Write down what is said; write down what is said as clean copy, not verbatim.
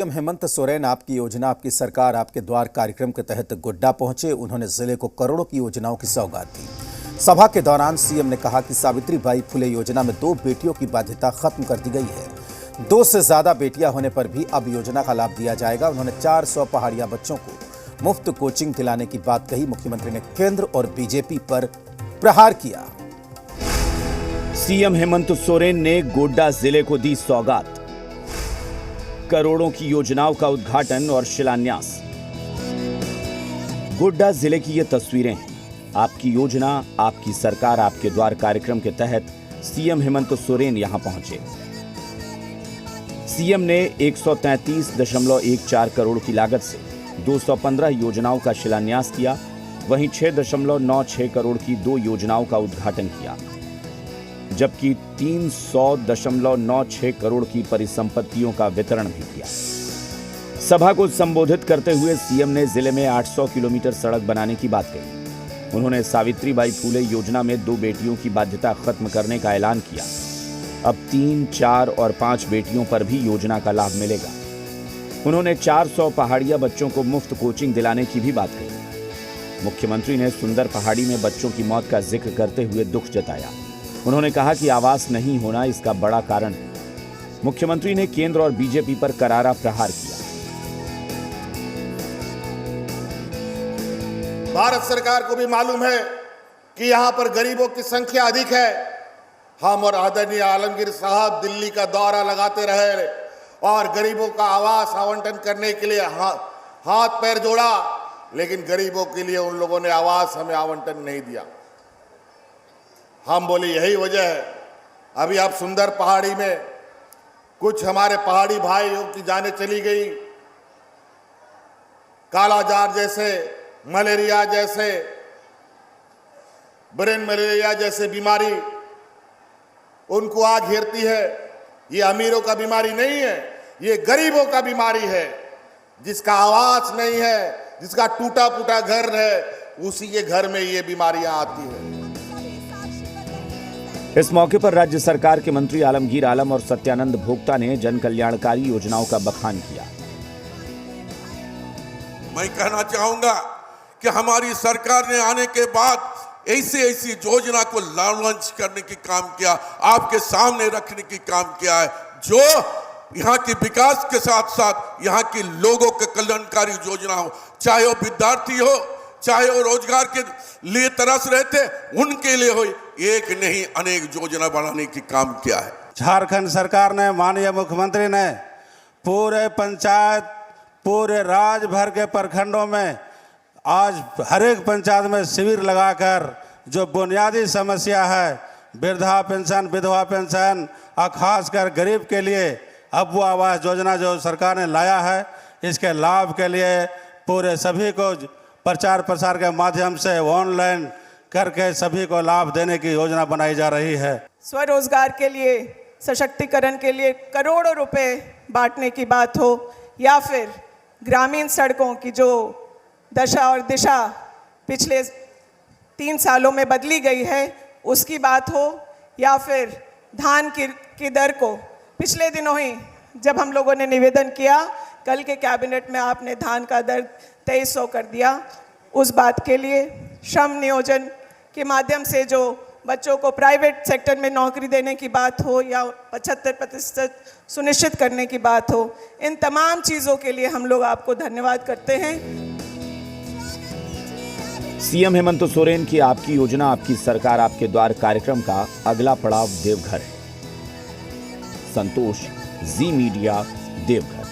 CM Hemant Soren आपकी योजना आपकी सरकार आपके द्वार कार्यक्रम के तहत गोड्डा पहुंचे। उन्होंने जिले को करोड़ों की योजनाओं की सौगात दी। सभा के दौरान सीएम ने कहा कि सावित्रीबाई फुले योजना में 2 बेटियों की बाध्यता खत्म कर दी गई है। 2 से ज्यादा बेटियां होने पर भी अब योजना का लाभ दिया जाएगा। उन्होंने 400 पहाड़िया बच्चों को मुफ्त कोचिंग दिलाने की बात कही। मुख्यमंत्री ने केंद्र और बीजेपी पर प्रहार किया। सीएम हेमंत सोरेन ने गोड्डा जिले को दी सौगात, करोड़ों की योजनाओं का उद्घाटन और शिलान्यास। गोड्डा जिले की ये तस्वीरें हैं। आपकी योजना आपकी सरकार आपके द्वार कार्यक्रम के तहत सीएम हेमंत सोरेन यहां पहुंचे। सीएम ने 133.14 करोड़ की लागत से 215 योजनाओं का शिलान्यास किया। वहीं 6.96 करोड़ की 2 योजनाओं का उद्घाटन किया, जबकि 300.96 करोड़ की परिसंपत्तियों का वितरण भी किया। सभा को संबोधित करते हुए सीएम ने जिले में 800 किलोमीटर सड़क बनाने की बात कही। उन्होंने सावित्रीबाई फुले योजना में 2 बेटियों की बाध्यता खत्म करने का ऐलान किया। अब 3, 4 और 5 बेटियों पर भी योजना का लाभ मिलेगा। उन्होंने 400 पहाड़िया बच्चों को मुफ्त कोचिंग दिलाने की भी बात कही। मुख्यमंत्री ने सुंदर पहाड़ी में बच्चों की मौत का जिक्र करते हुए दुख जताया। उन्होंने कहा कि आवास नहीं होना इसका बड़ा कारण है। मुख्यमंत्री ने केंद्र और बीजेपी पर करारा प्रहार किया। भारत सरकार को भी मालूम है कि यहां पर गरीबों की संख्या अधिक है। हम और आदरणीय आलमगीर साहब दिल्ली का दौरा लगाते रहे और गरीबों का आवास आवंटन करने के लिए हाथ पैर जोड़ा, लेकिन गरीबों के लिए उन लोगों ने आवास हमें आवंटन नहीं दिया। हम बोले यही वजह है। अभी आप सुंदर पहाड़ी में कुछ हमारे पहाड़ी भाइयों की जानें चली गई। कालाजार जैसे, मलेरिया जैसे, ब्रेन मलेरिया जैसे बीमारी उनको आ घेरती है। ये अमीरों का बीमारी नहीं है, ये गरीबों का बीमारी है। जिसका आवास नहीं है, जिसका टूटा फूटा घर है, उसी के घर में ये बीमारियां आती है। इस मौके पर राज्य सरकार के मंत्री आलमगीर आलम और सत्यानंद भोक्ता ने जन कल्याणकारी योजनाओं का बखान किया। मैं कहना चाहूंगा कि हमारी सरकार ने आने के बाद ऐसी योजना को लॉन्च करने की काम किया, आपके सामने रखने की काम किया है, जो यहाँ के विकास के साथ साथ यहाँ के लोगों के कल्याणकारी योजना हो, चाहे वो विद्यार्थी हो, चाहे वो रोजगार के लिए तरस रहे थे, उनके लिए हो, एक नहीं अनेक योजना बनाने की काम किया है। झारखंड सरकार ने, माननीय मुख्यमंत्री ने पूरे पंचायत, पूरे राज्य भर के प्रखंडों में आज हर एक पंचायत में शिविर लगाकर जो बुनियादी समस्या है, वृद्धा पेंशन, विधवा पेंशन और खासकर गरीब के लिए अब वो आवास योजना जो सरकार ने लाया है, इसके लाभ के लिए पूरे सभी को प्रचार प्रसार के माध्यम से ऑनलाइन करके सभी को लाभ देने की योजना बनाई जा रही है। स्वरोजगार के लिए, सशक्तिकरण के लिए करोड़ों रुपए बांटने की बात हो, या फिर ग्रामीण सड़कों की जो दशा और दिशा पिछले 3 सालों में बदली गई है उसकी बात हो, या फिर धान की दर को पिछले दिनों ही जब हम लोगों ने निवेदन किया, कल के कैबिनेट में आपने धान का दर 2300 कर दिया, उस बात के लिए श्रम नियोजन के माध्यम से जो बच्चों को प्राइवेट सेक्टर में नौकरी देने की बात हो या 75% सुनिश्चित करने की बात हो, इन तमाम चीज़ों के लिए हम लोग आपको धन्यवाद करते हैं। सीएम हेमंत सोरेन की आपकी योजना आपकी सरकार आपके द्वार कार्यक्रम का अगला पड़ाव देवघर है। संतोष, जी मीडिया, देवघर।